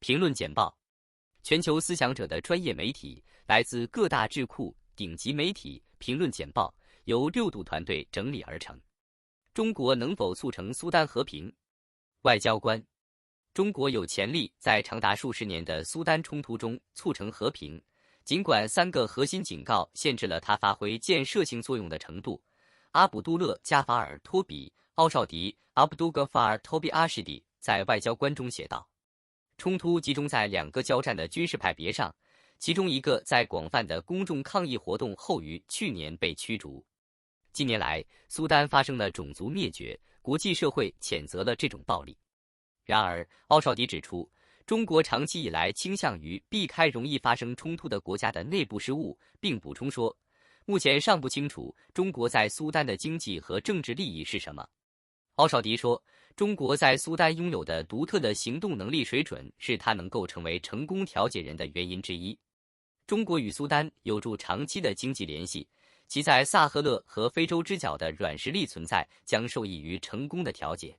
评论简报。全球思想者的专业媒体，来自各大智库、顶级媒体评论简报，由6度团队整理而成。中国能否促成苏丹和平？外交官：中国有潜力在长达数十年的苏丹冲突中促成和平，尽管3个核心警告限制了它发挥建设性作用的程度。阿卜杜勒·加法尔·托比·奥绍迪 （Abdul Ghaffar Tobi Ashidi） 在外交官中写道。冲突集中在2个交战的军事派别上，其中一个在广泛的公众抗议活动后于去年被驱逐。近年来，苏丹发生了种族灭绝，国际社会谴责了这种暴力。然而，奥绍迪指出，中国长期以来倾向于避开容易发生冲突的国家的内部事务，并补充说，目前尚不清楚中国在苏丹的经济和政治利益是什么。奥绍迪说，中国在苏丹拥有的独特的行动能力水准是它能够成为成功调解人的原因之一。中国与苏丹有着长期的经济联系，其在萨赫勒和非洲之角的软实力存在将受益于成功的调解。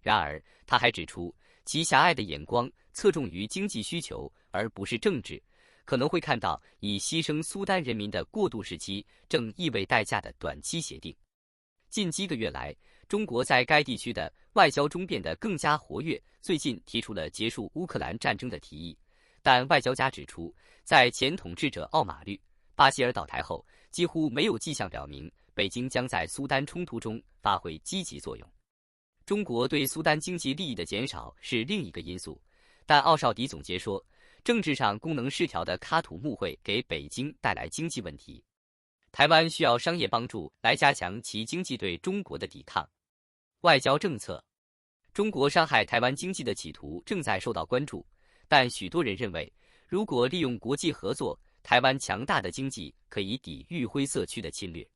然而，他还指出，其狭隘的眼光侧重于经济需求而不是政治，可能会看到以牺牲苏丹人民的过渡时期正意味代价的短期协定。近几个月来，中国在该地区的外交中变得更加活跃，最近提出了结束乌克兰战争的提议。但外交家指出，在前统治者奥马律·巴希尔倒台后，几乎没有迹象表明北京将在苏丹冲突中发挥积极作用。中国对苏丹经济利益的减少是另一个因素，但奥绍迪总结说，政治上功能失调的喀土穆会给北京带来经济问题。台湾需要商业帮助来加强其经济对中国的抵抗。外交政策：中国伤害台湾经济的企图正在受到关注，但许多人认为，如果利用国际合作，台湾强大的经济可以抵御灰色区的侵略。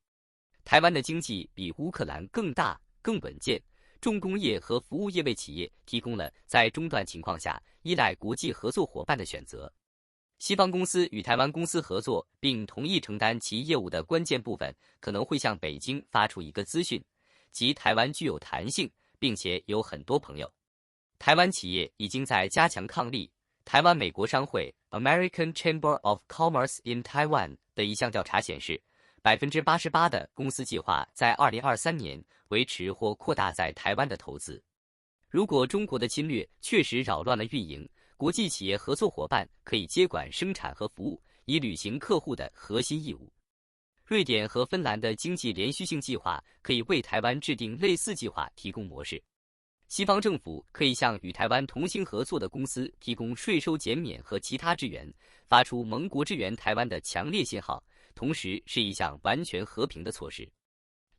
台湾的经济比乌克兰更大、更稳健，重工业和服务业为企业提供了在中断情况下依赖国际合作伙伴的选择。西方公司与台湾公司合作并同意承担其业务的关键部分，可能会向北京发出一个资讯，即台湾具有弹性，并且有很多朋友。台湾企业已经在加强抗力。台湾美国商会 American Chamber of Commerce in Taiwan 的一项调查显示，88%的公司计划在2023年维持或扩大在台湾的投资。如果中国的侵略确实扰乱了运营，国际企业合作伙伴可以接管生产和服务，以履行客户的核心义务。瑞典和芬兰的经济连续性计划可以为台湾制定类似计划提供模式。西方政府可以向与台湾同行合作的公司提供税收减免和其他支援，发出盟国支援台湾的强烈信号，同时是一项完全和平的措施。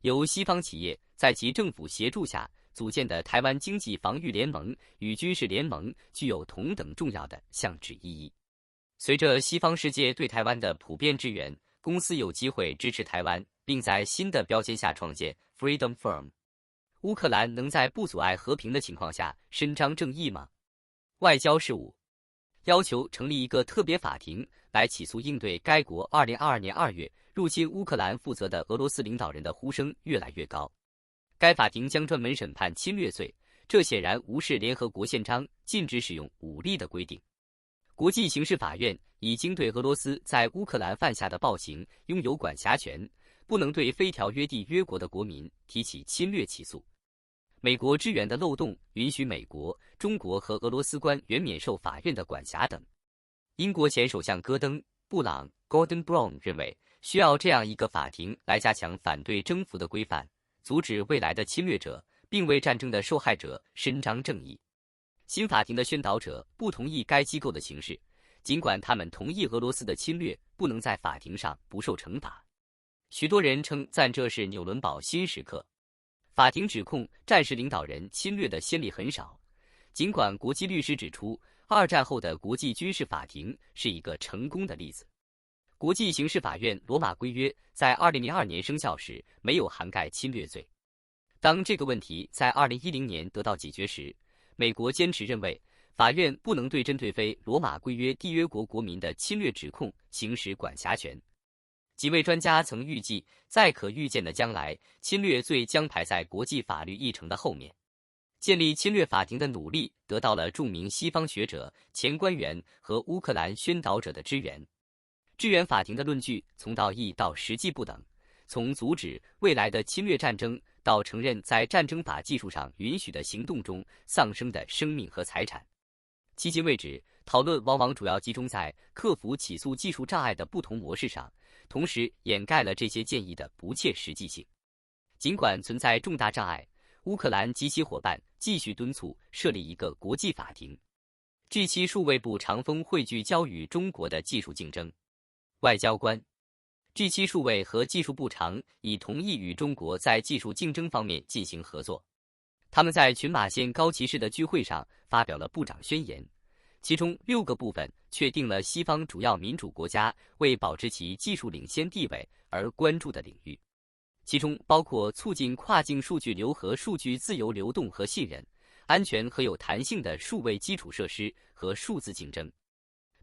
由西方企业在其政府协助下组建的台湾经济防御联盟与军事联盟具有同等重要的象征意义。随着西方世界对台湾的普遍支援，公司有机会支持台湾，并在新的标签下创建 Freedom Firm。乌克兰能在不阻碍和平的情况下伸张正义吗？外交事务要求成立一个特别法庭来起诉应对该国2022年2月入侵乌克兰负责的俄罗斯领导人的呼声越来越高。该法庭将专门审判侵略罪，这显然无视联合国宪章禁止使用武力的规定。国际刑事法院已经对俄罗斯在乌克兰犯下的暴行拥有管辖权，不能对非条约缔约国的国民提起侵略起诉。美国支援的漏洞允许美国、中国和俄罗斯官员免受法院的管辖等。英国前首相戈登·布朗 （Gordon Brown） 认为，需要这样一个法庭来加强反对征服的规范，阻止未来的侵略者，并为战争的受害者伸张正义。新法庭的宣导者不同意该机构的形式，尽管他们同意俄罗斯的侵略不能在法庭上不受惩罚。许多人称赞这是纽伦堡新时刻。法庭指控战时领导人侵略的先例很少，尽管国际律师指出，二战后的国际军事法庭是一个成功的例子。国际刑事法院罗马规约在2002年生效时没有涵盖侵略罪。当这个问题在2010年得到解决时，美国坚持认为法院不能对针对非罗马规约缔约国国民的侵略指控行使管辖权。几位专家曾预计，在可预见的将来，侵略罪将排在国际法律议程的后面。建立侵略法庭的努力得到了著名西方学者、前官员和乌克兰宣导者的支援。支援法庭的论据从道义到实际不等，从阻止未来的侵略战争到承认在战争法技术上允许的行动中丧生的生命和财产。迄今为止，讨论往往主要集中在克服起诉技术障碍的不同模式上，同时掩盖了这些建议的不切实际性。尽管存在重大障碍，乌克兰及其伙伴继续敦促设立一个国际法庭。G7 数位部长峰汇聚交与中国的技术竞争。外交官 G7 数位和技术部长已同意与中国在技术竞争方面进行合作。他们在群马县高崎市的聚会上发表了部长宣言，其中6个部分确定了西方主要民主国家为保持其技术领先地位而关注的领域，其中包括促进跨境数据流和数据自由流动和信任、安全和有弹性的数位基础设施和数字竞争。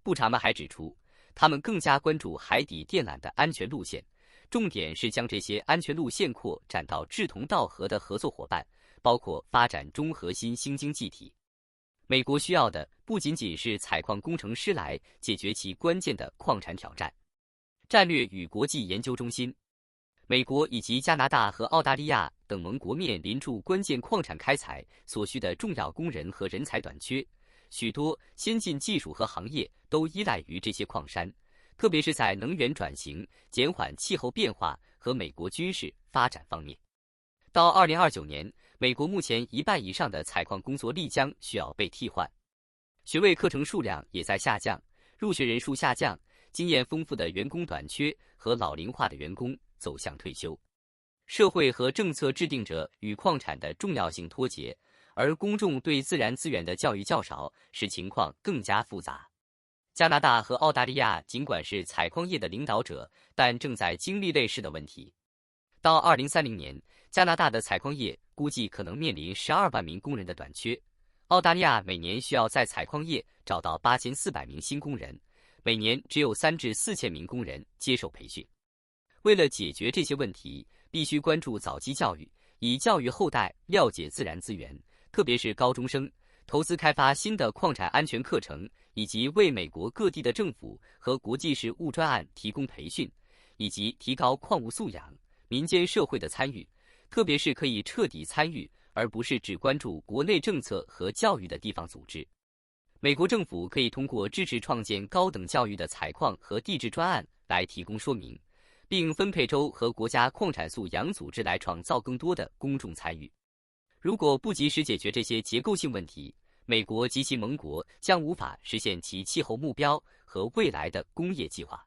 部长们还指出，他们更加关注海底电缆的安全路线，重点是将这些安全路线扩展到志同道合的合作伙伴，包括发展中核心新经济体。美国需要的不仅仅是采矿工程师来解决其关键的矿产挑战。战略与国际研究中心，美国以及加拿大和澳大利亚等盟国面临住关键矿产开采所需的重要工人和人才短缺，许多先进技术和行业都依赖于这些矿山，特别是在能源转型、减缓气候变化和美国军事发展方面。到2029年，美国目前1半以上的采矿工作力将需要被替换。学位课程数量也在下降，入学人数下降，经验丰富的员工短缺和老龄化的员工走向退休。社会和政策制定者与矿产的重要性脱节，而公众对自然资源的教育较少，使情况更加复杂。加拿大和澳大利亚尽管是采矿业的领导者，但正在经历类似的问题。到2030年，加拿大的采矿业估计可能面临12万名工人的短缺。澳大利亚每年需要在采矿业找到8400名新工人，每年只有3至4千名工人接受培训。为了解决这些问题，必须关注早期教育，以教育后代了解自然资源，特别是高中生，投资开发新的矿产安全课程，以及为美国各地的政府和国际事务专案提供培训，以及提高矿物素养、民间社会的参与，特别是可以彻底参与，而不是只关注国内政策和教育的地方组织。美国政府可以通过支持创建高等教育的采矿和地质专案来提供说明，并分配州和国家矿产素养组织来创造更多的公众参与。如果不及时解决这些结构性问题，美国及其盟国将无法实现其气候目标和未来的工业计划。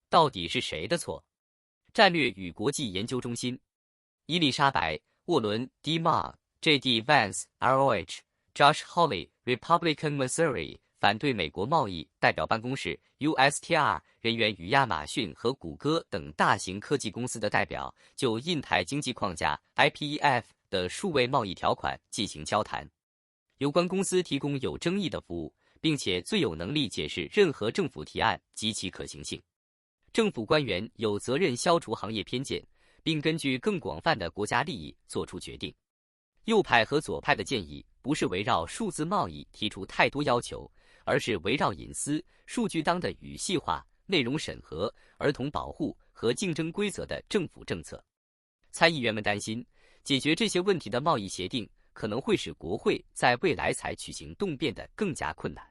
到底是谁的错？战略与国际研究中心，伊丽莎白·沃伦 D. Mark、J.D. Vance、ROH、Josh Hawley、Republican Missouri 反对美国贸易代表办公室 USTR 人员与亚马逊和谷歌等大型科技公司的代表就印太经济框架 IPEF 的数位贸易条款进行交谈。有关公司提供有争议的服务，并且最有能力解释任何政府提案及其可行性。政府官员有责任消除行业偏见，并根据更广泛的国家利益做出决定。右派和左派的建议不是围绕数字贸易提出太多要求，而是围绕隐私、数据当的语系化、内容审核、儿童保护和竞争规则的政府政策。参议员们担心，解决这些问题的贸易协定可能会使国会在未来采取行动变得更加困难。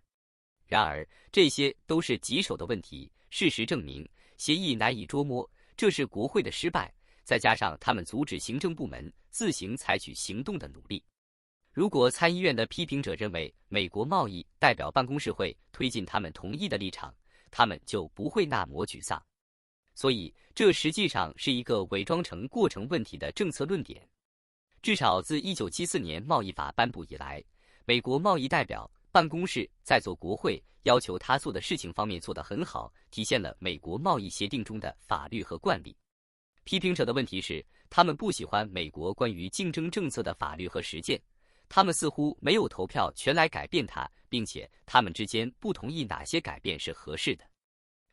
然而，这些都是棘手的问题。事实证明，协议难以捉摸，这是国会的失败，再加上他们阻止行政部门自行采取行动的努力。如果参议院的批评者认为美国贸易代表办公室会推进他们同意的立场，他们就不会那么沮丧。所以，这实际上是一个伪装成过程问题的政策论点。至少自1974年贸易法颁布以来，美国贸易代表办公室在做国会要求他做的事情方面做得很好，体现了美国贸易协定中的法律和惯例。批评者的问题是，他们不喜欢美国关于竞争政策的法律和实践，他们似乎没有投票权来改变它，并且他们之间不同意哪些改变是合适的。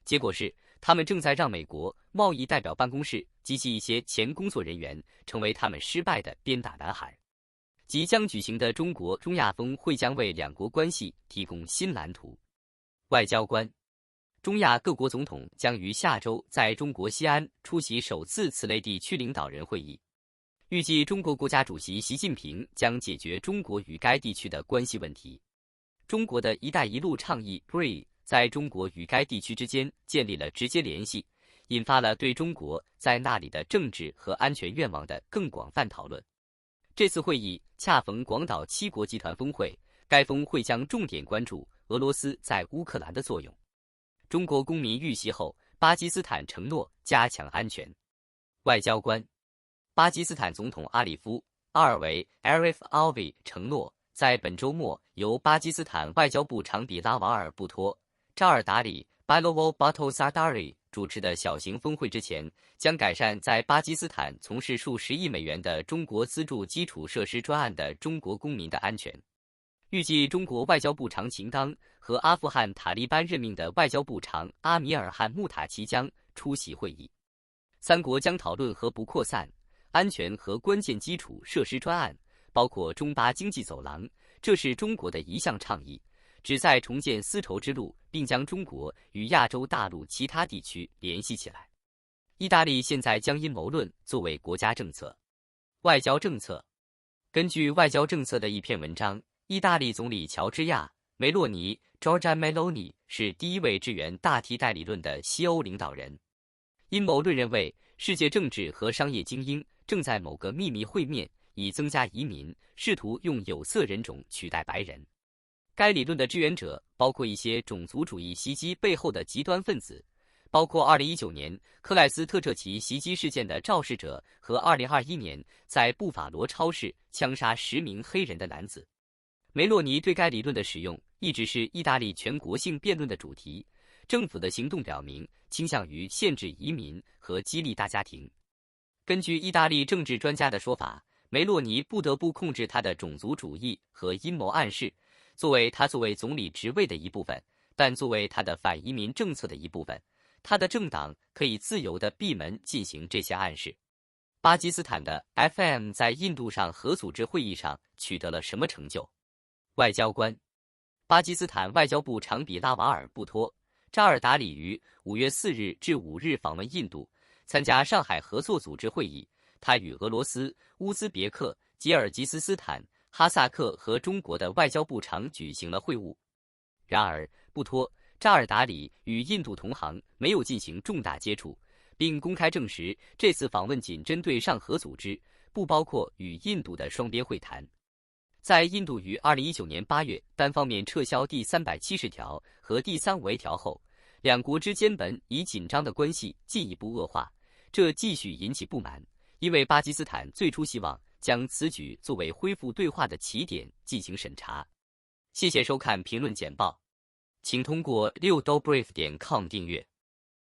结果是，他们正在让美国贸易代表办公室及其一些前工作人员成为他们失败的鞭打男孩。即将举行的中国中亚峰会将为两国关系提供新蓝图。外交官，中亚各国总统将于下周在中国西安出席首次此类地区领导人会议。预计中国国家主席习近平将解决中国与该地区的关系问题。中国的一带一路倡议 BRI 在中国与该地区之间建立了直接联系，引发了对中国在那里的政治和安全愿望的更广泛讨论。这次会议恰逢广岛7国集团峰会，该峰会将重点关注俄罗斯在乌克兰的作用。中国公民遇袭后，巴基斯坦承诺加强安全。外交官，巴基斯坦总统阿里夫·阿尔维 Arif Alvi 承诺，在本周末由巴基斯坦外交部长比拉瓦尔·布托、扎尔达里 Bilawal Bhutto Zardari 主持的小型峰会之前，将改善在巴基斯坦从事数十亿美元的中国资助基础设施专案的中国公民的安全。预计中国外交部长秦刚和阿富汗塔利班任命的外交部长阿米尔汗穆塔奇将出席会议。三国将讨论核不扩散、安全和关键基础设施专案，包括中巴经济走廊，这是中国的一项倡议，旨在重建丝绸之路，并将中国与亚洲大陆其他地区联系起来。意大利现在将阴谋论作为国家政策。外交政策，根据外交政策的一篇文章，意大利总理乔治亚·梅洛尼 （Giorgia Meloni） 是第一位支援大替代理论的西欧领导人。阴谋论认为，世界政治和商业精英正在某个秘密会面，以增加移民，试图用有色人种取代白人。该理论的支援者包括一些种族主义袭击背后的极端分子，包括2019年克莱斯特彻奇袭击事件的肇事者和2021年在布法罗超市枪杀10名黑人的男子。梅洛尼对该理论的使用一直是意大利全国性辩论的主题，政府的行动表明倾向于限制移民和激励大家庭。根据意大利政治专家的说法，梅洛尼不得不控制他的种族主义和阴谋暗示，作为总理职位的一部分，但作为他的反移民政策的一部分，他的政党可以自由地闭门进行这些暗示。巴基斯坦的 FM 在印度上核组织会议上取得了什么成就？外交官，巴基斯坦外交部长比拉瓦尔·布托、扎尔达里于5月4日至5日访问印度，参加上海合作组织会议。他与俄罗斯、乌兹别克、吉尔吉斯斯坦、哈萨克和中国的外交部长举行了会晤。然而，布托、扎尔达里与印度同行没有进行重大接触，并公开证实这次访问仅针对上合组织，不包括与印度的双边会谈。在印度于2019年8月单方面撤销第370条和第351条后，两国之间本已紧张的关系进一步恶化，这继续引起不满，因为巴基斯坦最初希望将此举作为恢复对话的起点进行审查。谢谢收看评论简报，请通过6dobrief.com订阅。